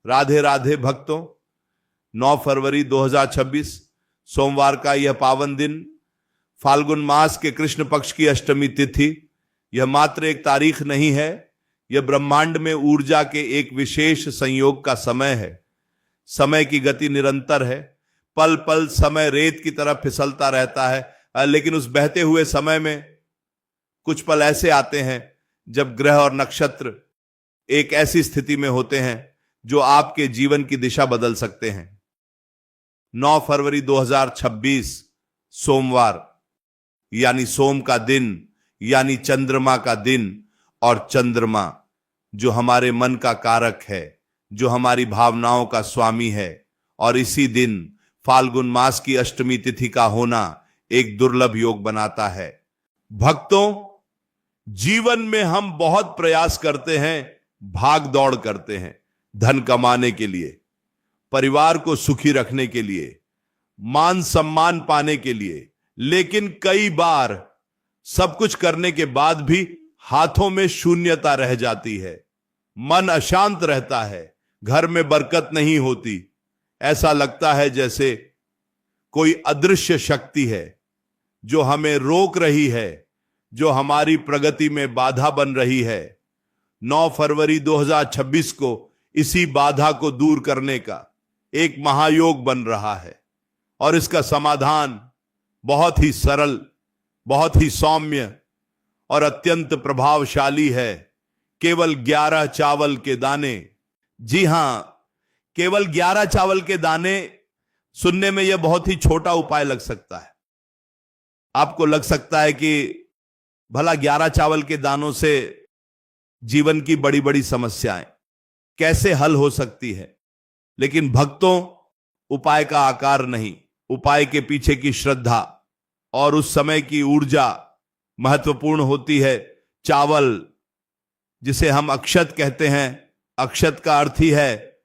राधे राधे भक्तों। 9 फरवरी 2026 सोमवार का यह पावन दिन, फाल्गुन मास के कृष्ण पक्ष की अष्टमी तिथि। यह मात्र एक तारीख नहीं है, यह ब्रह्मांड में ऊर्जा के एक विशेष संयोग का समय है। समय की गति निरंतर है, पल पल समय रेत की तरह फिसलता रहता है, लेकिन उस बहते हुए समय में कुछ पल ऐसे आते हैं जब ग्रह और नक्षत्र एक ऐसी स्थिति में होते हैं जो आपके जीवन की दिशा बदल सकते हैं। 9 फरवरी 2026 सोमवार यानी सोम का दिन, यानी चंद्रमा का दिन, और चंद्रमा जो हमारे मन का कारक है, जो हमारी भावनाओं का स्वामी है, और इसी दिन फाल्गुन मास की अष्टमी तिथि का होना एक दुर्लभ योग बनाता है। भक्तों, जीवन में हम बहुत प्रयास करते हैं, भाग दौड़ करते हैं धन कमाने के लिए, परिवार को सुखी रखने के लिए, मान सम्मान पाने के लिए, लेकिन कई बार सब कुछ करने के बाद भी हाथों में शून्यता रह जाती है, मन अशांत रहता है, घर में बरकत नहीं होती। ऐसा लगता है जैसे कोई अदृश्य शक्ति है जो हमें रोक रही है, जो हमारी प्रगति में बाधा बन रही है। 9 फरवरी 2026 को इसी बाधा को दूर करने का एक महायोग बन रहा है, और इसका समाधान बहुत ही सरल, बहुत ही सौम्य और अत्यंत प्रभावशाली है। केवल 11 चावल के दाने। जी हां, केवल 11 चावल के दाने। सुनने में यह बहुत ही छोटा उपाय लग सकता है। आपको लग सकता है कि भला 11 चावल के दानों से जीवन की बड़ी बड़ी समस्याएं कैसे हल हो सकती है। लेकिन भक्तों, उपाय का आकार नहीं, उपाय के पीछे की श्रद्धा और उस समय की ऊर्जा महत्वपूर्ण होती है। चावल, जिसे हम अक्षत कहते हैं, अक्षत का अर्थ ही है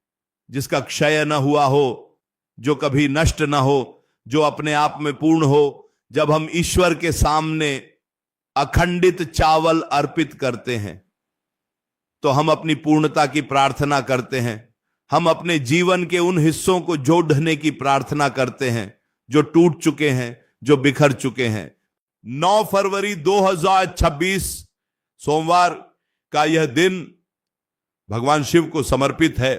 जिसका क्षय न हुआ हो, जो कभी नष्ट न हो, जो अपने आप में पूर्ण हो। जब हम ईश्वर के सामने अखंडित चावल अर्पित करते हैं तो हम अपनी पूर्णता की प्रार्थना करते हैं। हम अपने जीवन के उन हिस्सों को जोड़ने की प्रार्थना करते हैं जो टूट चुके हैं, जो बिखर चुके हैं। 9 फरवरी 2026 सोमवार का यह दिन भगवान शिव को समर्पित है,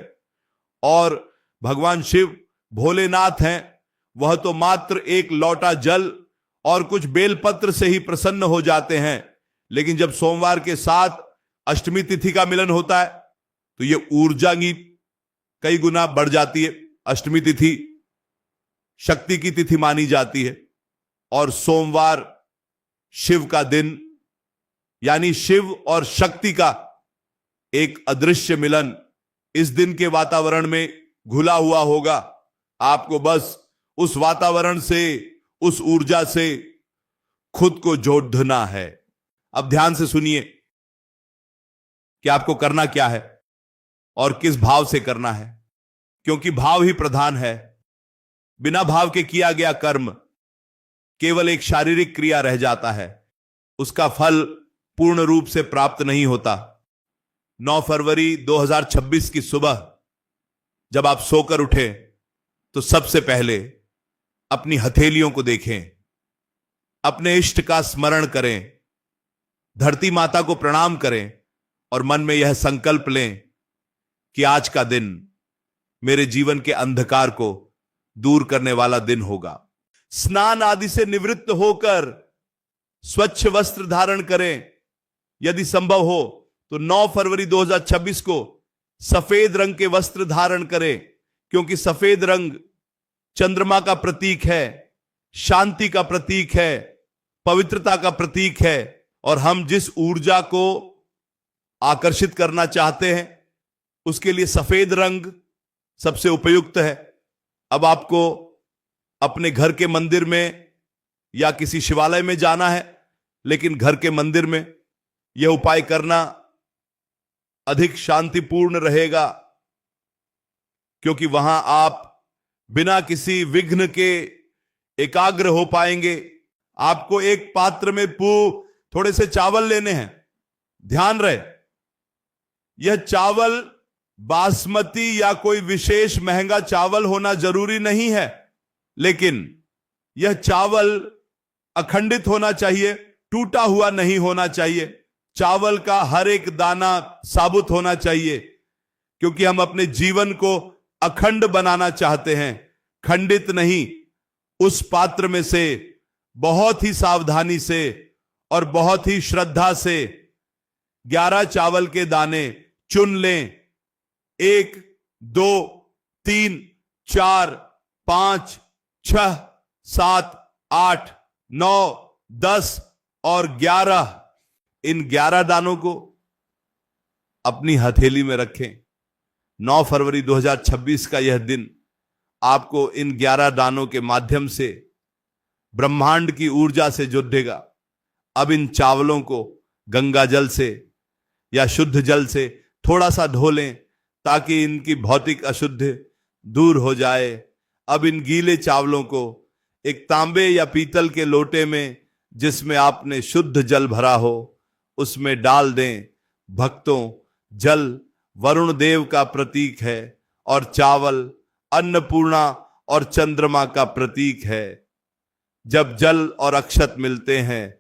और भगवान शिव भोलेनाथ हैं। वह तो मात्र एक लोटा जल और कुछ बेलपत्र से ही प्रसन्न हो जाते हैं, लेकिन जब सोमवार के साथ अष्टमी तिथि का मिलन होता है तो यह ऊर्जा की कई गुना बढ़ जाती है। अष्टमी तिथि शक्ति की तिथि मानी जाती है, और सोमवार शिव का दिन, यानी शिव और शक्ति का एक अदृश्य मिलन इस दिन के वातावरण में घुला हुआ होगा। आपको बस उस वातावरण से, उस ऊर्जा से खुद को जोड़ना है। अब ध्यान से सुनिए कि आपको करना क्या है और किस भाव से करना है, क्योंकि भाव ही प्रधान है। बिना भाव के किया गया कर्म केवल एक शारीरिक क्रिया रह जाता है, उसका फल पूर्ण रूप से प्राप्त नहीं होता। 9 फरवरी 2026 की सुबह जब आप सोकर उठे तो सबसे पहले अपनी हथेलियों को देखें, अपने इष्ट का स्मरण करें, धरती माता को प्रणाम करें, और मन में यह संकल्प लें कि आज का दिन मेरे जीवन के अंधकार को दूर करने वाला दिन होगा। स्नान आदि से निवृत्त होकर स्वच्छ वस्त्र धारण करें। यदि संभव हो तो 9 फरवरी 2026 को सफेद रंग के वस्त्र धारण करें, क्योंकि सफेद रंग चंद्रमा का प्रतीक है, शांति का प्रतीक है, पवित्रता का प्रतीक है, और हम जिस ऊर्जा को आकर्षित करना चाहते हैं उसके लिए सफेद रंग सबसे उपयुक्त है। अब आपको अपने घर के मंदिर में या किसी शिवालय में जाना है, लेकिन घर के मंदिर में यह उपाय करना अधिक शांतिपूर्ण रहेगा, क्योंकि वहां आप बिना किसी विघ्न के एकाग्र हो पाएंगे। आपको एक पात्र में थोड़े से चावल लेने हैं। ध्यान रहे, यह चावल बासमती या कोई विशेष महंगा चावल होना जरूरी नहीं है, लेकिन यह चावल अखंडित होना चाहिए, टूटा हुआ नहीं होना चाहिए। चावल का हर एक दाना साबुत होना चाहिए, क्योंकि हम अपने जीवन को अखंड बनाना चाहते हैं, खंडित नहीं। उस पात्र में से बहुत ही सावधानी से और बहुत ही श्रद्धा से 11 चावल के दाने चुन लें। 1, 2, 3, 4, 5, 6, 7, 8, 9, 10 और 11। इन 11 दानों को अपनी हथेली में रखें। 9 फरवरी 2026 का यह दिन आपको इन 11 दानों के माध्यम से ब्रह्मांड की ऊर्जा से जुड़ेगा। अब इन चावलों को गंगा जल से या शुद्ध जल से थोड़ा सा धो लें, ताकि इनकी भौतिक अशुद्ध दूर हो जाए। अब इन गीले चावलों को एक तांबे या पीतल के लोटे में, जिसमें आपने शुद्ध जल भरा हो, उसमें डाल दें। भक्तों, जल वरुण देव का प्रतीक है और चावल अन्नपूर्णा और चंद्रमा का प्रतीक है। जब जल और अक्षत मिलते हैं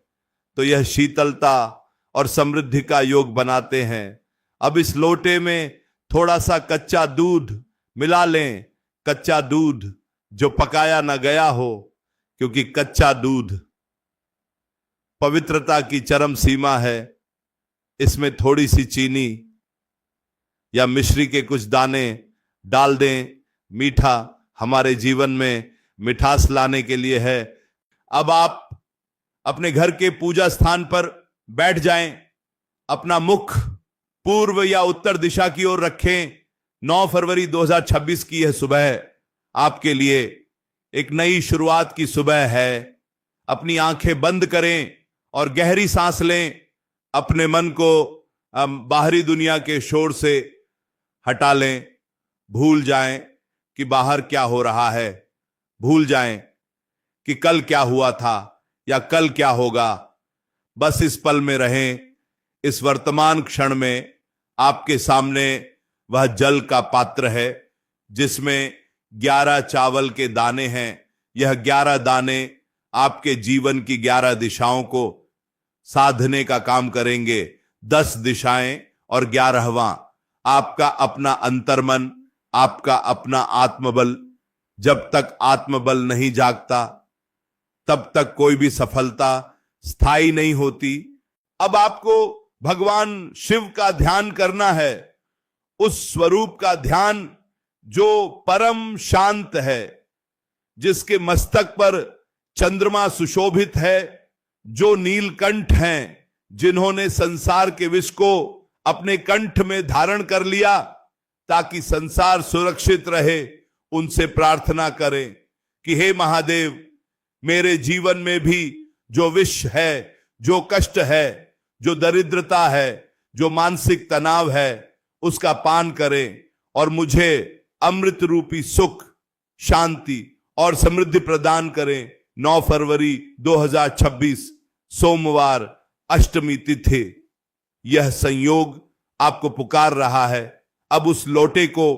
तो यह शीतलता और समृद्धि का योग बनाते हैं। अब इस लोटे में थोड़ा सा कच्चा दूध मिला लें, कच्चा दूध जो पकाया न गया हो, क्योंकि कच्चा दूध पवित्रता की चरम सीमा है। इसमें थोड़ी सी चीनी या मिश्री के कुछ दाने डाल दें। मीठा हमारे जीवन में मिठास लाने के लिए है। अब आप अपने घर के पूजा स्थान पर बैठ जाएं, अपना मुख पूर्व या उत्तर दिशा की ओर रखें। 9 फरवरी 2026 की यह सुबह आपके लिए एक नई शुरुआत की सुबह है। अपनी आंखें बंद करें और गहरी सांस लें। अपने मन को बाहरी दुनिया के शोर से हटा लें। भूल जाएं कि बाहर क्या हो रहा है, भूल जाएं कि कल क्या हुआ था या कल क्या होगा। बस इस पल में रहें, इस वर्तमान क्षण में। आपके सामने वह जल का पात्र है जिसमें 11 चावल के दाने हैं। यह 11 दाने आपके जीवन की 11 दिशाओं को साधने का काम करेंगे। 10 दिशाएं और 11वां आपका अपना अंतर्मन, आपका अपना आत्मबल। जब तक आत्मबल नहीं जागता तब तक कोई भी सफलता स्थायी नहीं होती। अब आपको भगवान शिव का ध्यान करना है, उस स्वरूप का ध्यान जो परम शांत है, जिसके मस्तक पर चंद्रमा सुशोभित है, जो नीलकंठ हैं, जिन्होंने संसार के विष को अपने कंठ में धारण कर लिया ताकि संसार सुरक्षित रहे। उनसे प्रार्थना करें कि हे महादेव, मेरे जीवन में भी जो विष है, जो कष्ट है, जो दरिद्रता है, जो मानसिक तनाव है, उसका पान करें और मुझे अमृत रूपी सुख, शांति और समृद्धि प्रदान करें। 9 फरवरी 2026 सोमवार, अष्टमी तिथि, यह संयोग आपको पुकार रहा है। अब उस लोटे को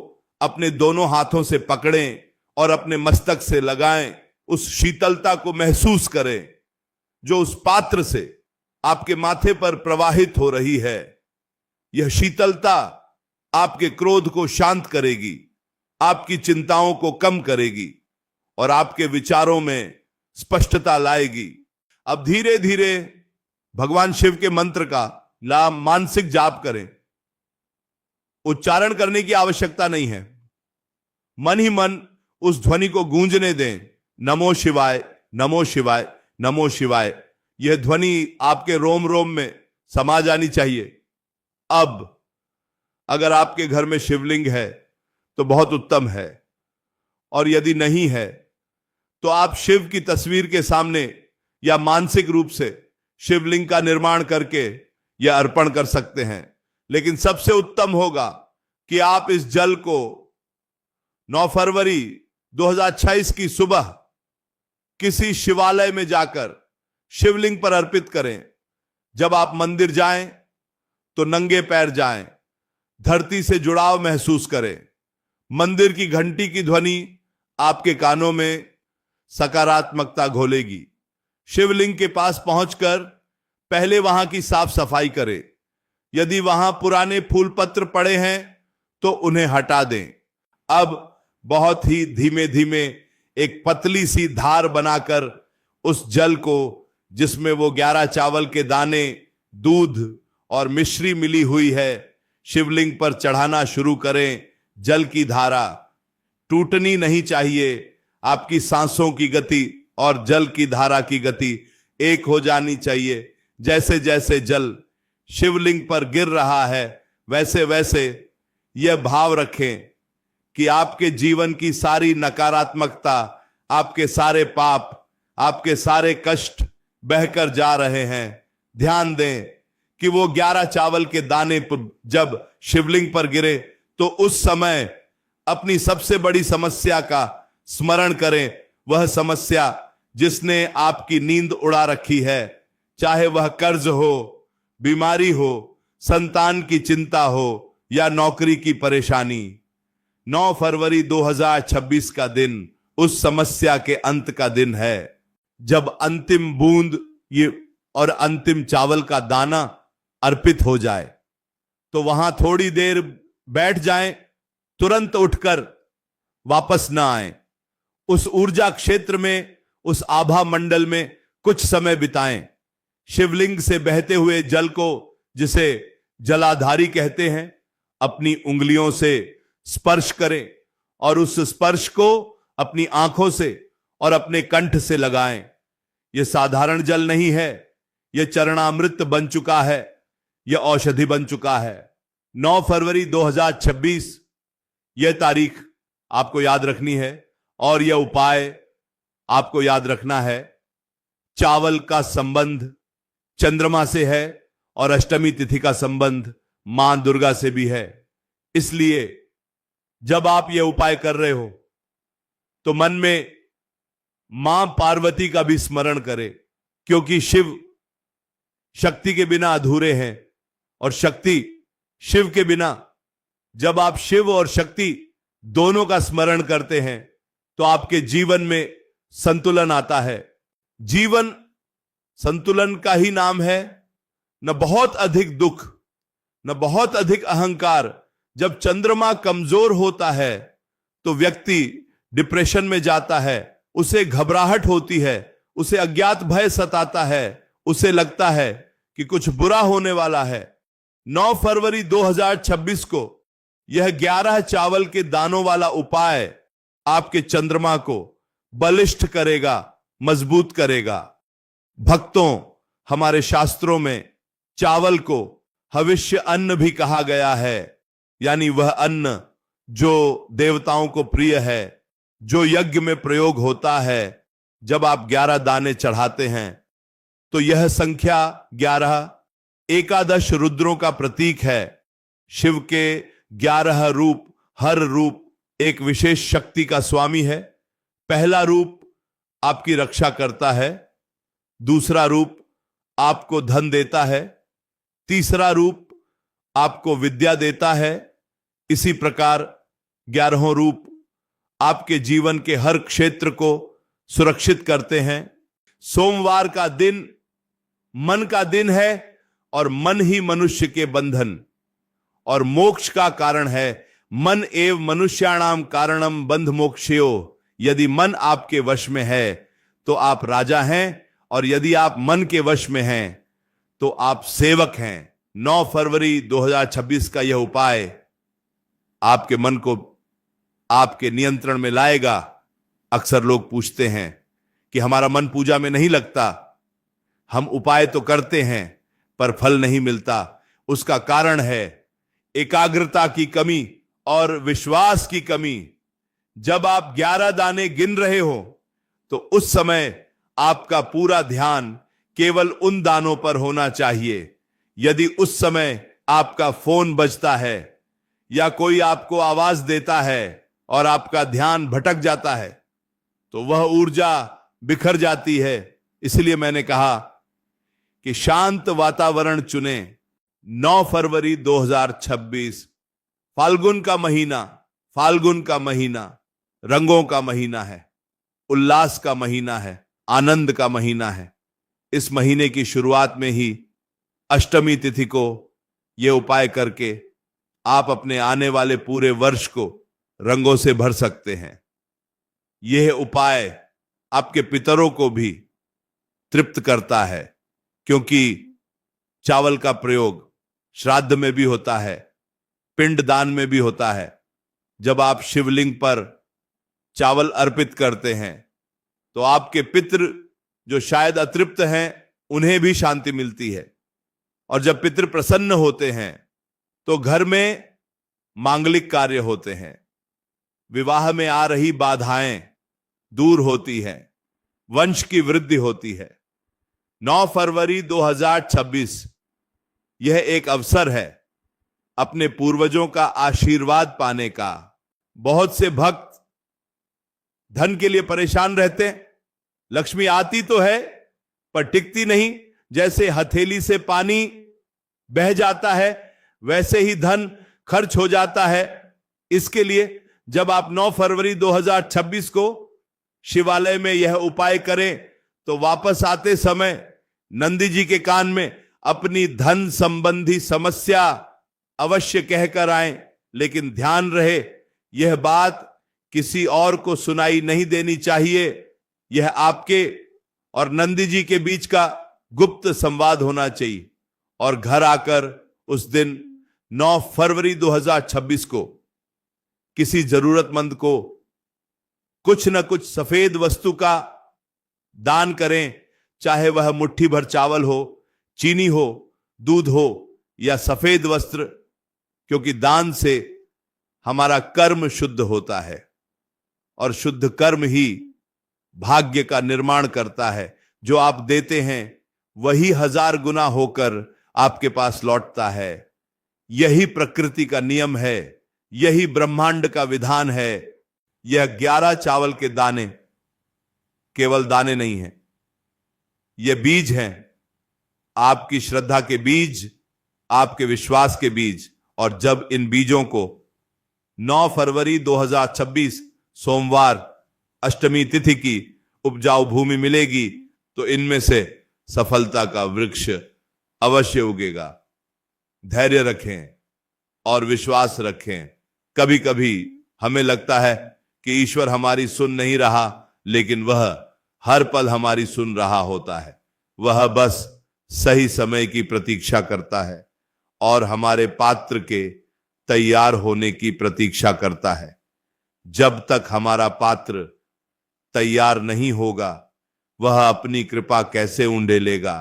अपने दोनों हाथों से पकड़ें और अपने मस्तक से लगाएं। उस शीतलता को महसूस करें जो उस पात्र से आपके माथे पर प्रवाहित हो रही है। यह शीतलता आपके क्रोध को शांत करेगी, आपकी चिंताओं को कम करेगी और आपके विचारों में स्पष्टता लाएगी। अब धीरे धीरे भगवान शिव के मंत्र का मानसिक जाप करें। उच्चारण करने की आवश्यकता नहीं है, मन ही मन उस ध्वनि को गूंजने दें। नमो शिवाय, नमो शिवाय, नमो शिवाय। यह ध्वनि आपके रोम रोम में समा जानी चाहिए। अब अगर आपके घर में शिवलिंग है तो बहुत उत्तम है, और यदि नहीं है तो आप शिव की तस्वीर के सामने या मानसिक रूप से शिवलिंग का निर्माण करके यह अर्पण कर सकते हैं। लेकिन सबसे उत्तम होगा कि आप इस जल को 9 फरवरी 2026 की सुबह किसी शिवालय में जाकर शिवलिंग पर अर्पित करें। जब आप मंदिर जाएं तो नंगे पैर जाएं। धरती से जुड़ाव महसूस करें। मंदिर की घंटी की ध्वनि आपके कानों में सकारात्मकता घोलेगी। शिवलिंग के पास पहुंचकर पहले वहां की साफ सफाई करें। यदि वहां पुराने फूल पत्र पड़े हैं तो उन्हें हटा दें। अब बहुत ही धीमे धीमे एक पतली सी धार बनाकर उस जल को, जिसमें वो 11 चावल के दाने, दूध और मिश्री मिली हुई है, शिवलिंग पर चढ़ाना शुरू करें। जल की धारा टूटनी नहीं चाहिए। आपकी सांसों की गति और जल की धारा की गति एक हो जानी चाहिए। जैसे जैसे जल शिवलिंग पर गिर रहा है, वैसे वैसे यह भाव रखें कि आपके जीवन की सारी नकारात्मकता, आपके सारे पाप, आपके सारे कष्ट बहकर जा रहे हैं। ध्यान दें कि वो 11 चावल के दाने जब शिवलिंग पर गिरे तो उस समय अपनी सबसे बड़ी समस्या का स्मरण करें। वह समस्या जिसने आपकी नींद उड़ा रखी है, चाहे वह कर्ज हो, बीमारी हो, संतान की चिंता हो या नौकरी की परेशानी। 9 फरवरी 2026 का दिन उस समस्या के अंत का दिन है, जब अंतिम बूंद ये और अंतिम चावल का दाना अर्पित हो जाए। तो वहां थोड़ी देर बैठ जाएं, तुरंत उठकर वापस ना आए। उस ऊर्जा क्षेत्र में, उस आभा मंडल में कुछ समय बिताएं। शिवलिंग से बहते हुए जल को, जिसे जलाधारी कहते हैं, अपनी उंगलियों से स्पर्श करें और उस स्पर्श को अपनी आंखों से और अपने कंठ से लगाएं। यह साधारण जल नहीं है, यह चरणामृत बन चुका है, यह औषधि बन चुका है। 9 फरवरी 2026 यह तारीख आपको याद रखनी है और यह उपाय आपको याद रखना है। चावल का संबंध चंद्रमा से है और अष्टमी तिथि का संबंध मां दुर्गा से भी है। इसलिए जब आप यह उपाय कर रहे हो तो मन में मां पार्वती का भी स्मरण करें, क्योंकि शिव शक्ति के बिना अधूरे हैं और शक्ति शिव के बिना। जब आप शिव और शक्ति दोनों का स्मरण करते हैं तो आपके जीवन में संतुलन आता है। जीवन संतुलन का ही नाम है। न बहुत अधिक दुख, न बहुत अधिक अहंकार। जब चंद्रमा कमजोर होता है तो व्यक्ति डिप्रेशन में जाता है, उसे घबराहट होती है, उसे अज्ञात भय सताता है, उसे लगता है कि कुछ बुरा होने वाला है। 9 फरवरी 2026 को यह 11 चावल के दानों वाला उपाय आपके चंद्रमा को बलिष्ठ करेगा, मजबूत करेगा। भक्तों, हमारे शास्त्रों में चावल को हविष्य अन्न भी कहा गया है, यानी वह अन्न जो देवताओं को प्रिय है, जो यज्ञ में प्रयोग होता है। जब आप 11 दाने चढ़ाते हैं तो यह संख्या 11 एकादश रुद्रों का प्रतीक है। शिव के 11 रूप, हर रूप एक विशेष शक्ति का स्वामी है। पहला रूप आपकी रक्षा करता है, दूसरा रूप आपको धन देता है, तीसरा रूप आपको विद्या देता है। इसी प्रकार 11 रूप आपके जीवन के हर क्षेत्र को सुरक्षित करते हैं। सोमवार का दिन मन का दिन है और मन ही मनुष्य के बंधन और मोक्ष का कारण है। मन एव मनुष्याणाम कारणम बंध मोक्षयो। यदि मन आपके वश में है तो आप राजा हैं, और यदि आप मन के वश में हैं तो आप सेवक हैं। 9 फरवरी 2026 का यह उपाय आपके मन को आपके नियंत्रण में लाएगा। अक्सर लोग पूछते हैं कि हमारा मन पूजा में नहीं लगता, हम उपाय तो करते हैं पर फल नहीं मिलता। उसका कारण है एकाग्रता की कमी और विश्वास की कमी। जब आप 11 दाने गिन रहे हो तो उस समय आपका पूरा ध्यान केवल उन दानों पर होना चाहिए। यदि उस समय आपका फोन बजता है या कोई आपको आवाज देता है और आपका ध्यान भटक जाता है तो वह ऊर्जा बिखर जाती है। इसलिए मैंने कहा कि शांत वातावरण चुनें। 9 फरवरी 2026 फाल्गुन का महीना, फाल्गुन का महीना रंगों का महीना है, उल्लास का महीना है, आनंद का महीना है। इस महीने की शुरुआत में ही अष्टमी तिथि को यह उपाय करके आप अपने आने वाले पूरे वर्ष को रंगों से भर सकते हैं। यह उपाय आपके पितरों को भी तृप्त करता है, क्योंकि चावल का प्रयोग श्राद्ध में भी होता है, पिंड दान में भी होता है। जब आप शिवलिंग पर चावल अर्पित करते हैं तो आपके पितृ जो शायद अतृप्त हैं उन्हें भी शांति मिलती है, और जब पितृ प्रसन्न होते हैं तो घर में मांगलिक कार्य होते हैं, विवाह में आ रही बाधाएं दूर होती हैं, वंश की वृद्धि होती है। 9 फरवरी 2026 यह एक अवसर है अपने पूर्वजों का आशीर्वाद पाने का। बहुत से भक्त धन के लिए परेशान रहते हैं। लक्ष्मी आती तो है पर टिकती नहीं। जैसे हथेली से पानी बह जाता है वैसे ही धन खर्च हो जाता है। इसके लिए जब आप 9 फरवरी 2026 को शिवालय में यह उपाय करें तो वापस आते समय नंदी जी के कान में अपनी धन संबंधी समस्या अवश्य कहकर आएं, लेकिन ध्यान रहे यह बात किसी और को सुनाई नहीं देनी चाहिए। यह आपके और नंदी जी के बीच का गुप्त संवाद होना चाहिए। और घर आकर उस दिन 9 फरवरी 2026 को किसी जरूरतमंद को कुछ न कुछ सफेद वस्तु का दान करें, चाहे वह मुट्ठी भर चावल हो, चीनी हो, दूध हो या सफेद वस्त्र, क्योंकि दान से हमारा कर्म शुद्ध होता है और शुद्ध कर्म ही भाग्य का निर्माण करता है। जो आप देते हैं वही 1000 गुना होकर आपके पास लौटता है। यही प्रकृति का नियम है, यही ब्रह्मांड का विधान है। यह 11 चावल के दाने केवल दाने नहीं हैं, ये बीज हैं, आपकी श्रद्धा के बीज, आपके विश्वास के बीज। और जब इन बीजों को 9 फरवरी 2026 सोमवार अष्टमी तिथि की उपजाऊ भूमि मिलेगी तो इनमें से सफलता का वृक्ष अवश्य उगेगा। धैर्य रखें और विश्वास रखें। कभी कभी हमें लगता है कि ईश्वर हमारी सुन नहीं रहा, लेकिन वह हर पल हमारी सुन रहा होता है। वह बस सही समय की प्रतीक्षा करता है और हमारे पात्र के तैयार होने की प्रतीक्षा करता है। जब तक हमारा पात्र तैयार नहीं होगा वह अपनी कृपा कैसे उंडेलेगा।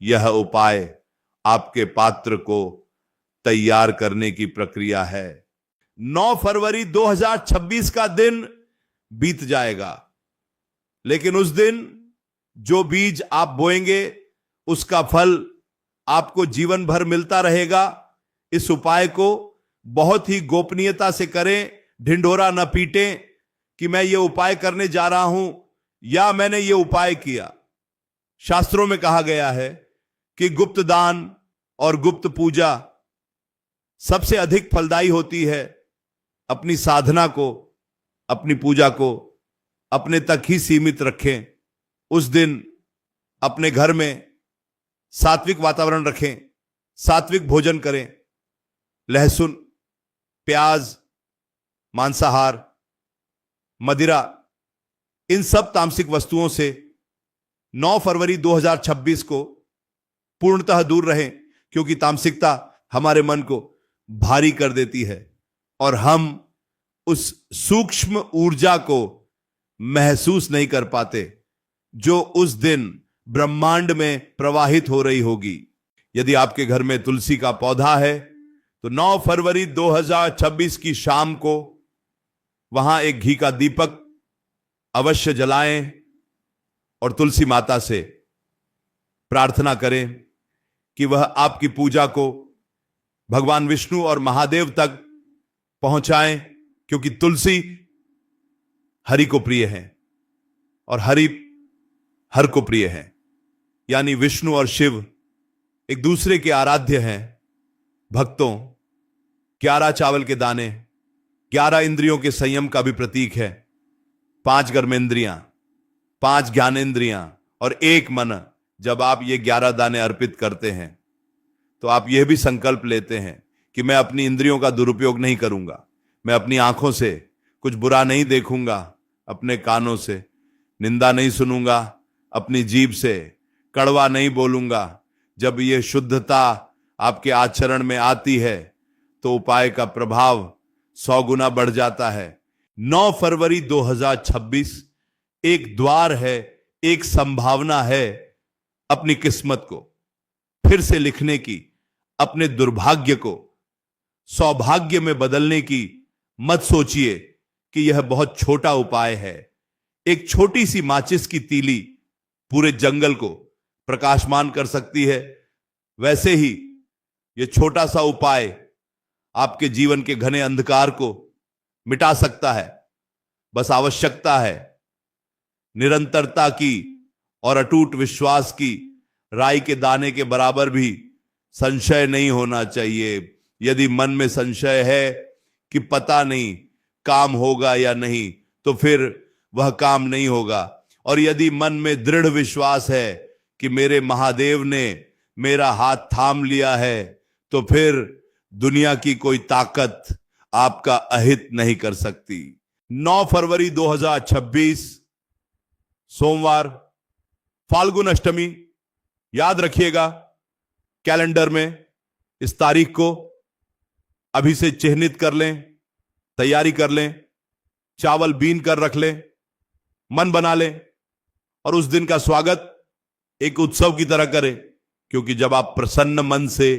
यह उपाय आपके पात्र को तैयार करने की प्रक्रिया है। 9 फरवरी 2026 का दिन बीत जाएगा, लेकिन उस दिन जो बीज आप बोएंगे उसका फल आपको जीवन भर मिलता रहेगा। इस उपाय को बहुत ही गोपनीयता से करें, ढिंढोरा न पीटें कि मैं ये उपाय करने जा रहा हूं या मैंने ये उपाय किया। शास्त्रों में कहा गया है कि गुप्त दान और गुप्त पूजा सबसे अधिक फलदायी होती है। अपनी साधना को, अपनी पूजा को अपने तक ही सीमित रखें। उस दिन अपने घर में सात्विक वातावरण रखें, सात्विक भोजन करें। लहसुन, प्याज, मांसाहार, मदिरा, इन सब तामसिक वस्तुओं से 9 फरवरी 2026 को पूर्णतः दूर रहें, क्योंकि तामसिकता हमारे मन को भारी कर देती है और हम उस सूक्ष्म ऊर्जा को महसूस नहीं कर पाते जो उस दिन ब्रह्मांड में प्रवाहित हो रही होगी। यदि आपके घर में तुलसी का पौधा है तो 9 फरवरी 2026 की शाम को वहां एक घी का दीपक अवश्य जलाएं और तुलसी माता से प्रार्थना करें कि वह आपकी पूजा को भगवान विष्णु और महादेव तक पहुंचाएं, क्योंकि तुलसी हरि को प्रिय है और हरि हर को प्रिय है। यानी विष्णु और शिव एक दूसरे के आराध्य हैं। भक्तों, 11 चावल के दाने 11 इंद्रियों के संयम का भी प्रतीक है। 5 कर्मेंद्रियां, 5 ज्ञानेंद्रियां और 1 मन। जब आप ये 11 दाने अर्पित करते हैं तो आप यह भी संकल्प लेते हैं कि मैं अपनी इंद्रियों का दुरुपयोग नहीं करूंगा, मैं अपनी आंखों से कुछ बुरा नहीं देखूंगा, अपने कानों से निंदा नहीं सुनूंगा, अपनी जीभ से कड़वा नहीं बोलूंगा। जब ये शुद्धता आपके आचरण में आती है तो उपाय का प्रभाव 100 गुना बढ़ जाता है। 9 फरवरी 2026 एक द्वार है, एक संभावना है अपनी किस्मत को फिर से लिखने की, अपने दुर्भाग्य को सौभाग्य में बदलने की। मत सोचिए कि यह बहुत छोटा उपाय है। एक छोटी सी माचिस की तीली पूरे जंगल को प्रकाशमान कर सकती है। वैसे ही यह छोटा सा उपाय आपके जीवन के घने अंधकार को मिटा सकता है। बस आवश्यकता है निरंतरता की और अटूट विश्वास की। राई के दाने के बराबर भी संशय नहीं होना चाहिए। यदि मन में संशय है कि पता नहीं काम होगा या नहीं, तो फिर वह काम नहीं होगा। और यदि मन में दृढ़ विश्वास है कि मेरे महादेव ने मेरा हाथ थाम लिया है, तो फिर दुनिया की कोई ताकत आपका अहित नहीं कर सकती। 9 फरवरी 2026 सोमवार, फाल्गुन अष्टमी। याद रखिएगा कैलेंडर में इस तारीख को अभी से चिन्हित कर लें, तैयारी कर लें, चावल बीन कर रख लें, मन बना लें और उस दिन का स्वागत एक उत्सव की तरह करें। क्योंकि जब आप प्रसन्न मन से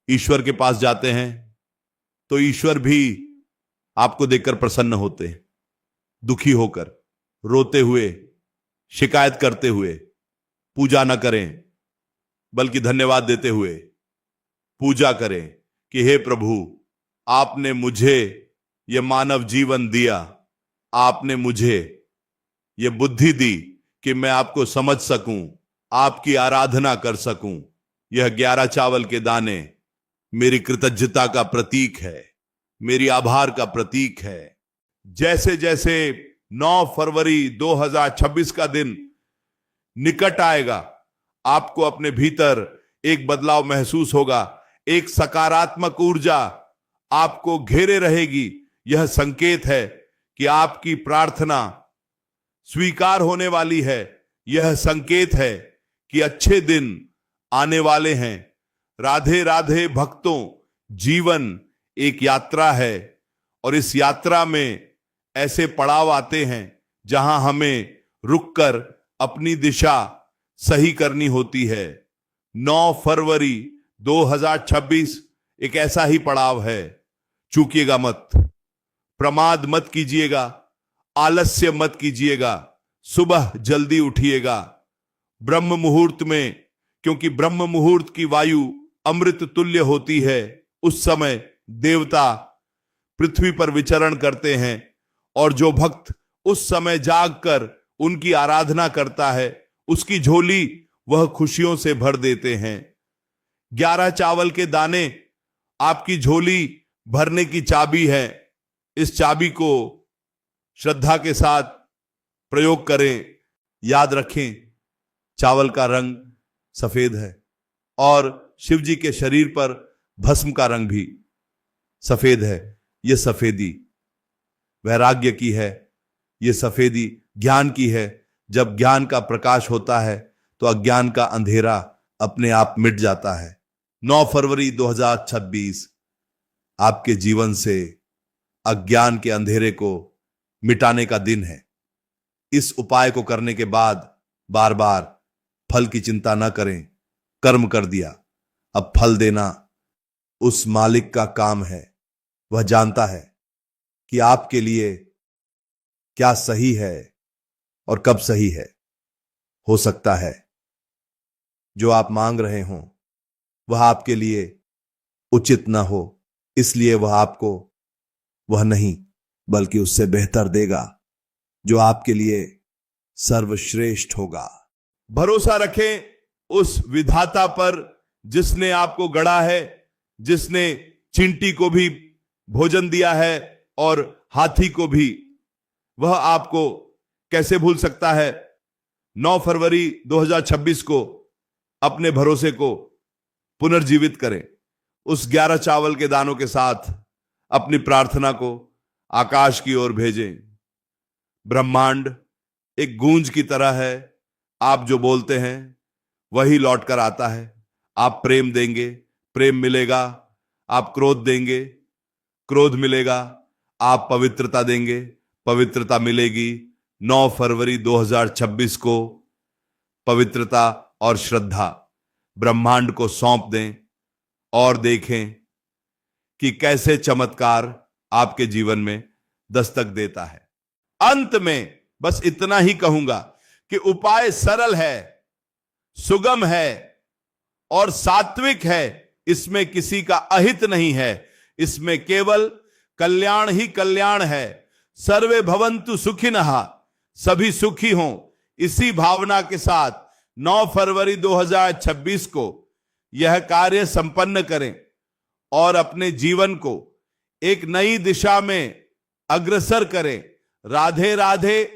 ईश्वर के पास जाते हैं तो ईश्वर भी आपको देखकर प्रसन्न होते हैं। दुखी होकर, रोते हुए, शिकायत करते हुए पूजा न करें, बल्कि धन्यवाद देते हुए पूजा करें कि हे प्रभु, आपने मुझे यह मानव जीवन दिया, आपने मुझे यह बुद्धि दी कि मैं आपको समझ सकूं, आपकी आराधना कर सकूं। यह 11 चावल के दाने मेरी कृतज्ञता का प्रतीक है, मेरी आभार का प्रतीक है। जैसे जैसे 9 फरवरी 2026 का दिन निकट आएगा, आपको अपने भीतर एक बदलाव महसूस होगा, एक सकारात्मक ऊर्जा आपको घेरे रहेगी। यह संकेत है कि आपकी प्रार्थना स्वीकार होने वाली है। यह संकेत है कि अच्छे दिन आने वाले हैं। राधे राधे भक्तों, जीवन एक यात्रा है और इस यात्रा में ऐसे पड़ाव आते हैं जहां हमें रुककर अपनी दिशा सही करनी होती है। 9 फरवरी 2026 एक ऐसा ही पड़ाव है। चूकिएगा मत, प्रमाद मत कीजिएगा, आलस्य मत कीजिएगा। सुबह जल्दी उठिएगा ब्रह्म मुहूर्त में, क्योंकि ब्रह्म मुहूर्त की वायु अमृत तुल्य होती है। उस समय देवता पृथ्वी पर विचरण करते हैं और जो भक्त उस समय जागकर उनकी आराधना करता है, उसकी झोली वह खुशियों से भर देते हैं। 11 चावल के दाने आपकी झोली भरने की चाबी है। इस चाबी को श्रद्धा के साथ प्रयोग करें। याद रखें, चावल का रंग सफेद है और शिव जी के शरीर पर भस्म का रंग भी सफेद है। यह सफेदी वैराग्य की है, यह सफेदी ज्ञान की है। जब ज्ञान का प्रकाश होता है तो अज्ञान का अंधेरा अपने आप मिट जाता है। 9 फरवरी 2026 आपके जीवन से अज्ञान के अंधेरे को मिटाने का दिन है। इस उपाय को करने के बाद बार बार फल की चिंता न करें। कर्म कर दिया, अब फल देना उस मालिक का काम है। वह जानता है कि आपके लिए क्या सही है और कब सही है। हो सकता है जो आप मांग रहे हों वह आपके लिए उचित ना हो, इसलिए वह आपको वह नहीं बल्कि उससे बेहतर देगा जो आपके लिए सर्वश्रेष्ठ होगा। भरोसा रखें उस विधाता पर जिसने आपको गढ़ा है, जिसने चींटी को भी भोजन दिया है और हाथी को भी, वह आपको कैसे भूल सकता है। 9 फरवरी 2026 को अपने भरोसे को पुनर्जीवित करें। उस 11 चावल के दानों के साथ अपनी प्रार्थना को आकाश की ओर भेजें। ब्रह्मांड एक गूंज की तरह है, आप जो बोलते हैं वही लौट कर आता है। आप प्रेम देंगे, प्रेम मिलेगा। आप क्रोध देंगे, क्रोध मिलेगा। आप पवित्रता देंगे, पवित्रता मिलेगी। 9 फरवरी 2026 को पवित्रता और श्रद्धा ब्रह्मांड को सौंप दें और देखें कि कैसे चमत्कार आपके जीवन में दस्तक देता है। अंत में बस इतना ही कहूंगा कि उपाय सरल है, सुगम है और सात्विक है। इसमें किसी का अहित नहीं है, इसमें केवल कल्याण ही कल्याण है। सर्वे भवन्तु सुखिनः, सभी सुखी हों। इसी भावना के साथ 9 फरवरी 2026 को यह कार्य संपन्न करें और अपने जीवन को एक नई दिशा में अग्रसर करें। राधे राधे।